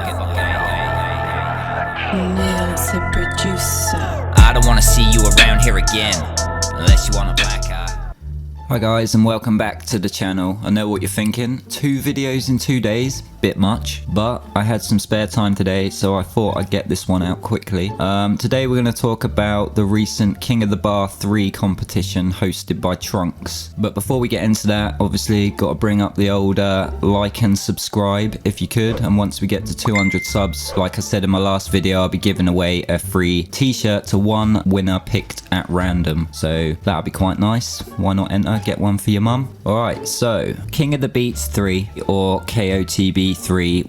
Nail's a producer. I don't wanna see you around here again, unless you want a black eye. Hi guys, and welcome back to the channel. I know what you're thinking, 2 videos in 2 days, bit much, but I had some spare time today, so I thought I'd get this one out quickly. Today we're going to talk about the recent King of the Bar 3 competition hosted by Trunxks. But before we get into that, obviously got to bring up the old like and subscribe if you could, and once we get to 200 subs, like I said in my last video, I'll be giving away a free t-shirt to one winner picked at random, so that'll be quite nice. Why not enter, get one for your mum? Alright, so King of the Beats 3, or KOTB3,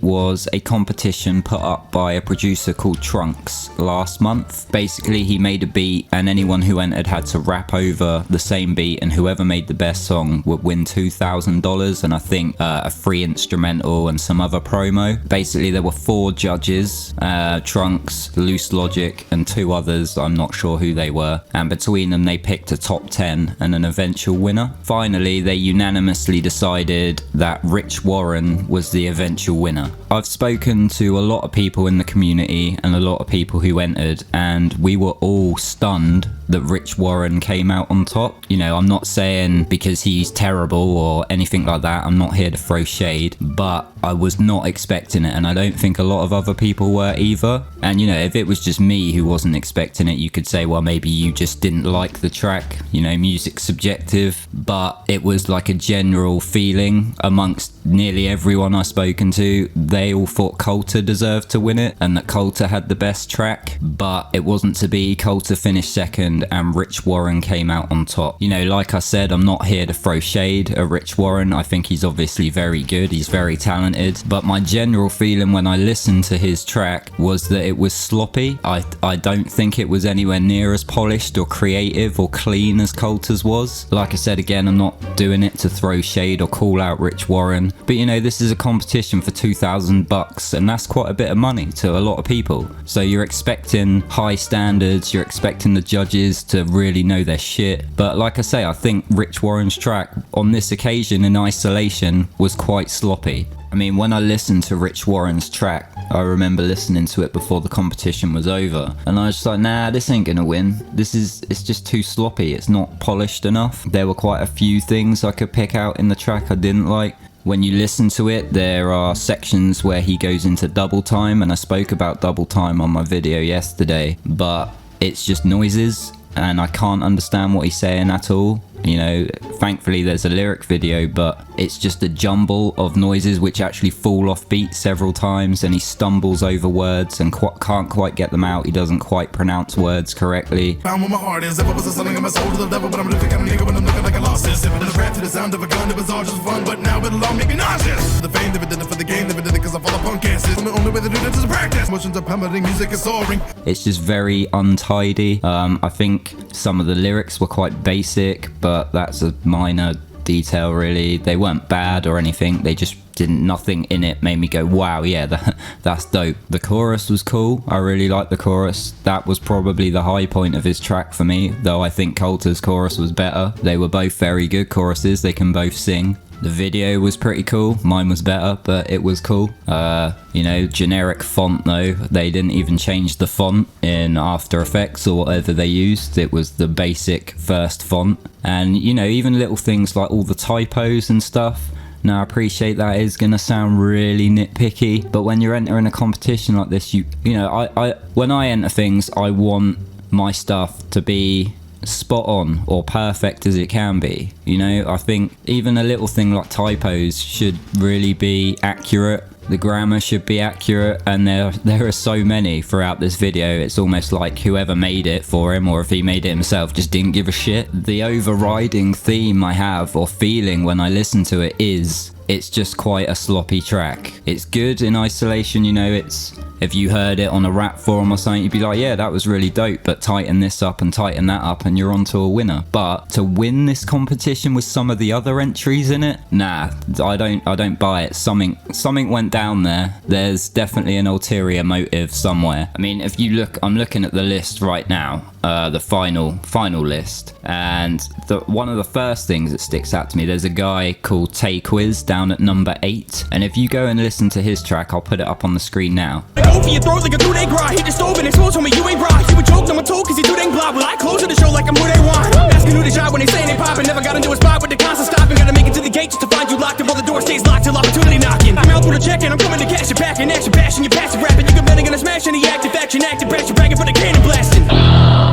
was a competition put up by a producer called Trunxks last month. Basically, he made a beat and anyone who entered had to rap over the same beat, and whoever made the best song would win $2,000 and I think a free instrumental and some other promo. Basically, there were 4 judges, Trunxks, Loose Logic and 2 others, I'm not sure who they were, and between them they picked a top 10 and an eventual winner. Finally, they unanimously decided that Rich Warren was the eventual winner. I've spoken to a lot of people in the community and a lot of people who entered, and we were all stunned that Rich Warren came out on top. You know, I'm not saying because he's terrible or anything like that, I'm not here to throw shade, but I was not expecting it, and I don't think a lot of other people were either. And you know, if it was just me who wasn't expecting it, you could say, well, maybe you just didn't like the track, you know, music's subjective, but it was like a general feeling amongst nearly everyone I've spoken to. They all thought Coulter deserved to win it and that Coulter had the best track, but it wasn't to be. Coulter finished second and Rich Warren came out on top. You know, like I said, I'm not here to throw shade at Rich Warren. I think he's obviously very good, he's very talented, but my general feeling when I listened to his track was that it was sloppy. I don't think it was anywhere near as polished or creative or clean as Coulter's was. Like I said, again, I'm not doing it to throw shade or call out Rich Warren, but you know, this is a competition for $2,000 and that's quite a bit of money to a lot of people. So you're expecting high standards, you're expecting the judges to really know their shit. But like I say, I think Rich Warren's track on this occasion in isolation was quite sloppy. I mean, when I listened to Rich Warren's track, I remember listening to it before the competition was over, and I was just like, nah, this ain't gonna win. It's just too sloppy, it's not polished enough. There were quite a few things I could pick out in the track I didn't like. When you listen to it, there are sections where he goes into double time, and I spoke about double time on my video yesterday, but it's just noises and I can't understand what he's saying at all. You know, thankfully there's a lyric video, but it's just a jumble of noises which actually fall off beat several times, and he stumbles over words and can't quite get them out. He doesn't quite pronounce words correctly. Found where my heart is, if I was selling my soul to the devil, but I'm living kind of nigga when I'm looking like I lost it. Sipping in the rap to the sound of a gun, it was all just fun, but now it'll all make me nauseous. The fame, never did it for the game, never did it cause I fall upon cancers. The only way to do that is to practice. Emotions are pounding, music is soaring. It's just very untidy. I think some of the lyrics were quite basic, but that's a minor detail really. They weren't bad or anything, they just nothing in it made me go, wow, yeah, that's dope. The chorus was cool, I really liked the chorus. That was probably the high point of his track for me, though I think Coulter's chorus was better. They were both very good choruses, they can both sing. The video was pretty cool, mine was better, but it was cool. You know, generic font though, they didn't even change the font in After Effects or whatever they used. It was the basic first font. And you know, even little things like all the typos and stuff. Now I appreciate that is gonna sound really nitpicky, but when you're entering a competition like this, you know, when I enter things, I want my stuff to be spot on or perfect as it can be. You know, I think even a little thing like typos should really be accurate. The grammar should be accurate, and there are so many throughout this video. It's almost like whoever made it for him, or if he made it himself, just didn't give a shit. The overriding theme I have, or feeling when I listen to it, is it's just quite a sloppy track. It's good in isolation, you know, it's if you heard it on a rap forum or something, you'd be like, yeah, that was really dope, but tighten this up and tighten that up and you're onto a winner. But to win this competition with some of the other entries in it, nah, I don't buy it. Something went down there. There's definitely an ulterior motive somewhere. I mean, if you look, I'm looking at the list right now, the final list, and one of the first things that sticks out to me, there's a guy called Tay Quiz down at number 8, and if you go and listen to his track, I'll put it up on the screen now. Go for your throat like a two-day grind. Hit the stove and explode, told me you ain't right. You a joke, I'm a told, cause you do dang block. Well, I close to the show like I'm who they want. Asking who the job when they say they poppin'. Never got into a spot with the constant stopping. Gotta make it to the gate just to find you locked up while the door stays locked till opportunity knocking. I'm out for the check and I'm coming to cash it back. In action, bashing your passive rapping. You can bet I'm gonna smash any active action, active pressure, bragging for the cannon blasting.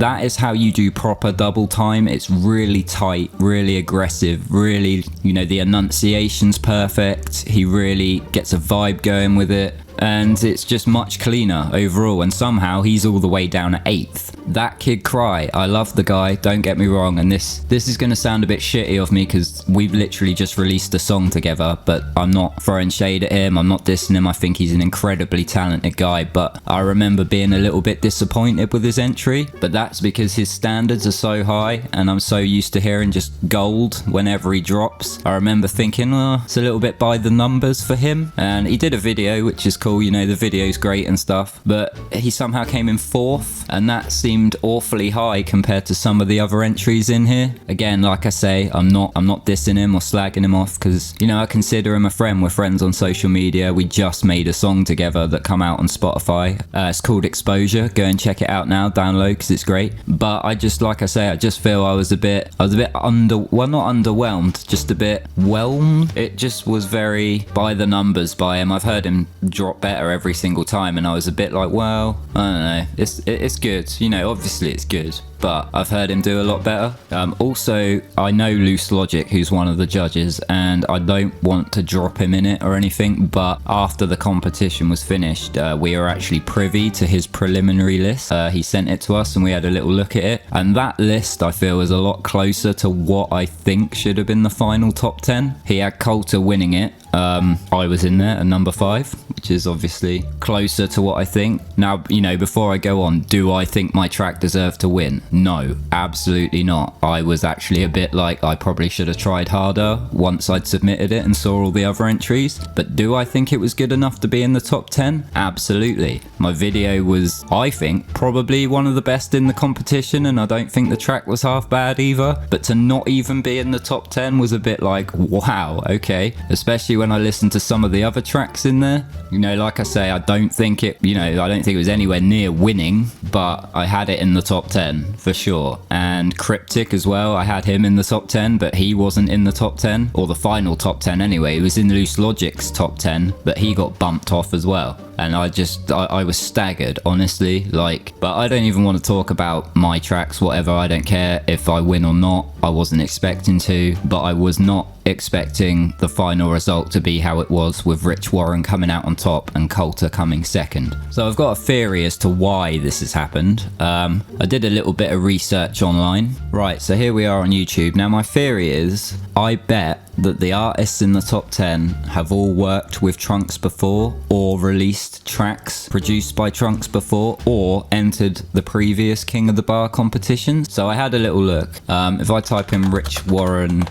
That is how you do proper double time. It's really tight, really aggressive, really, you know, the enunciation's perfect. He really gets a vibe going with it. And it's just much cleaner overall, and somehow he's all the way down at 8th. That Kid Cry, I love the guy, don't get me wrong, and this is going to sound a bit shitty of me because we've literally just released a song together, but I'm not throwing shade at him, I'm not dissing him. I think he's an incredibly talented guy, but I remember being a little bit disappointed with his entry, but that's because his standards are so high and I'm so used to hearing just gold whenever he drops. I remember thinking, oh, it's a little bit by the numbers for him, and he did a video which is cool, you know, the video's great and stuff, but he somehow came in 4th, and that seemed awfully high compared to some of the other entries in here. Again, like I say, I'm not dissing him or slagging him off because, you know, I consider him a friend. We're friends on social media. We just made a song together that come out on Spotify. It's called Exposure. Go and check it out now, download, because it's great. But I just, like I say, I just feel I was a bit not underwhelmed, just a bit whelmed. It just was very by the numbers by him. I've heard him drop better every single time, and I was a bit like, well, I don't know, it's good, you know, obviously it's good, but I've heard him do a lot better. Also, I know Loose Logic, who's one of the judges, and I don't want to drop him in it or anything, but after the competition was finished, we were actually privy to his preliminary list. He sent it to us and we had a little look at it, and that list I feel is a lot closer to what I think should have been the final top 10. He had Coulter winning it. I was in there at number 5, which is obviously closer to what I think. Now, you know, before I go on, do I think my track deserved to win? No, absolutely not. I was actually a bit like, I probably should have tried harder once I'd submitted it and saw all the other entries. But do I think it was good enough to be in the top 10? Absolutely. My video was, I think, probably one of the best in the competition, and I don't think the track was half bad either. But to not even be in the top 10 was a bit like, wow, okay. Especially when I listened to some of the other tracks in there. You know, like I say, I don't think it was anywhere near winning, but I had it in the top 10 for sure. And Cryptic as well, I had him in the top 10, but he wasn't in the top 10, or the final top 10 anyway. He was in Loose Logic's top 10, but he got bumped off as well. And I was staggered, honestly, like, but I don't even want to talk about my tracks, whatever. I don't care if I win or not. I wasn't expecting to, but I was not expecting the final result to be how it was, with Rich Warren coming out on top and Coulter coming second. So I've got a theory as to why this has happened. I did a little bit of research online. Right, so here we are on YouTube. Now my theory is, I bet that the artists in the top 10 have all worked with Trunxks before, or released tracks produced by Trunxks before, or entered the previous King of the Bar competitions. So I had a little look. If I type in Rich Warren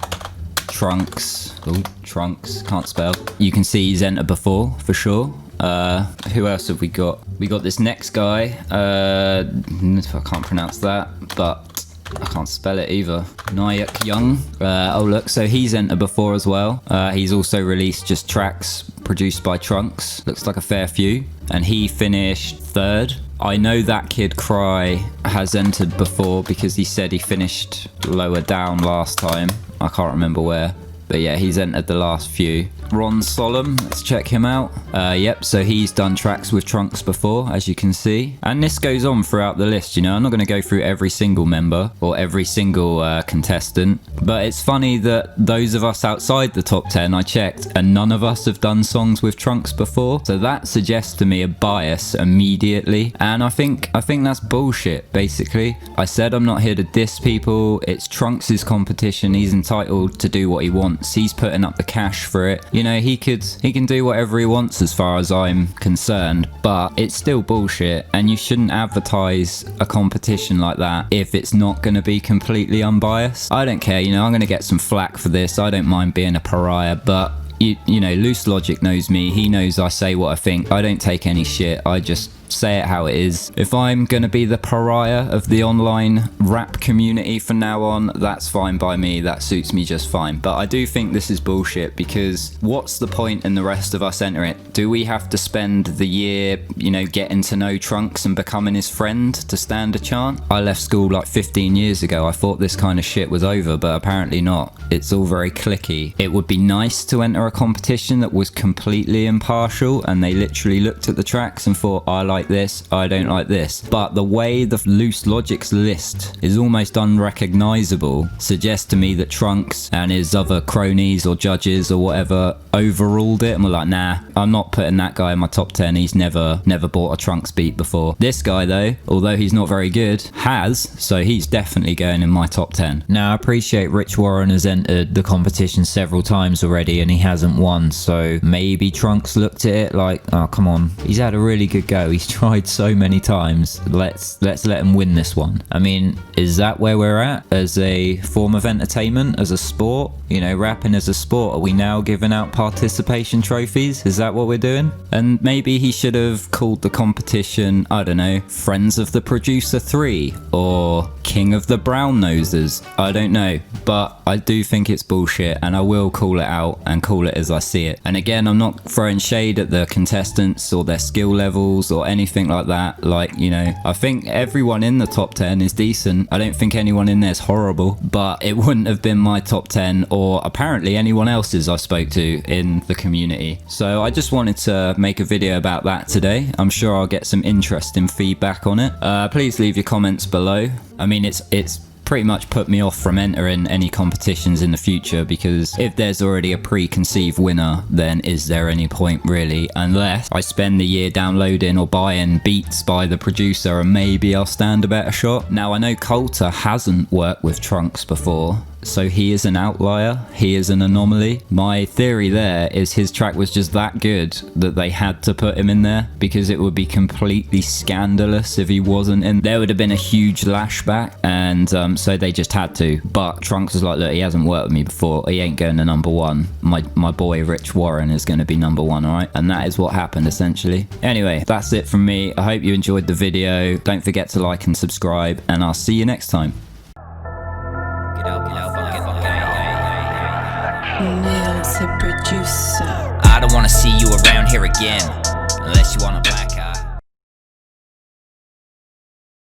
Trunxks, can't spell, you can see he's entered before for sure. Who else have we got? We got this next guy, I can't pronounce that, but I can't spell it either. Nayak Young. Oh look, so he's entered before as well. He's also released just tracks produced by Trunxks. Looks like a fair few. And he finished 3rd. I know that Kid Cry has entered before because he said he finished lower down last time. I can't remember where. But yeah, he's entered the last few. Ron Solomon, let's check him out. Yep, so he's done tracks with Trunxks before, as you can see. And this goes on throughout the list, you know. I'm not going to go through every single member or every single contestant. But it's funny that those of us outside the top 10, I checked, and none of us have done songs with Trunxks before. So that suggests to me a bias immediately. And I think that's bullshit, basically. I said I'm not here to diss people. It's Trunxks' competition. He's entitled to do what he wants. wants. He's putting up the cash for it. You know, he can do whatever he wants as far as I'm concerned, but it's still bullshit, and you shouldn't advertise a competition like that if it's not going to be completely unbiased. I don't care, you know, I'm going to get some flack for this. I don't mind being a pariah, but you know, Loose Logic knows me. He knows I say what I think. I don't take any shit. I just say it how it is. If I'm gonna be the pariah of the online rap community from now on, that's fine by me. That suits me just fine. But I do think this is bullshit, because what's the point in the rest of us entering it? Do we have to spend the year, you know, getting to know Trunxks and becoming his friend to stand a chance? I left school like 15 years ago. I thought this kind of shit was over, but apparently not. It's all very cliquey. It would be nice to enter a competition that was completely impartial and they literally looked at the tracks and thought, I like this, I don't like this. But the way the Loose Logic's list is almost unrecognizable suggests to me that Trunxks and his other cronies or judges or whatever overruled it and were like, nah, I'm not putting that guy in my top 10. He's never bought a Trunxks beat before. This guy though, although he's not very good, has, so he's definitely going in my top 10. Now I appreciate Rich Warren has entered the competition several times already and he hasn't won, so maybe Trunxks looked at it like, oh come on, he's had a really good go, he's tried so many times, let's let him win this one. I mean, is that where we're at as a form of entertainment, as a sport? You know, rapping as a sport, are we now giving out participation trophies? Is that what we're doing? And maybe he should have called the competition, I don't know, Friends of the Producer 3 or King of the Brown Nosers. I don't know, but I do think it's bullshit and I will call it out and call it as I see it. And again, I'm not throwing shade at the contestants or their skill levels or anything like that. Like, you know, I think everyone in the top 10 is decent. I don't think anyone in there's horrible, but it wouldn't have been my top 10 or apparently anyone else's I spoke to in the community. So I just wanted to make a video about that today. I'm sure I'll get some interesting feedback on it. Please leave your comments below. I mean, it's pretty much put me off from entering any competitions in the future, because if there's already a preconceived winner, then is there any point really? Unless I spend the year downloading or buying beats by the producer and maybe I'll stand a better shot. Now I know Coulter hasn't worked with Trunxks before, so he is an outlier, he is an anomaly. My theory there is his track was just that good that they had to put him in there, because it would be completely scandalous if he wasn't in. There would have been a huge lashback, and so they just had to. But Trunxks was like, look, he hasn't worked with me before, he ain't going to number one. My boy Rich Warren is going to be number one, alright? And that is what happened essentially. Anyway, that's it from me. I hope you enjoyed the video. Don't forget to like and subscribe, and I'll see you next time. Nails the producer. I don't wanna see you around here again, unless you wanna black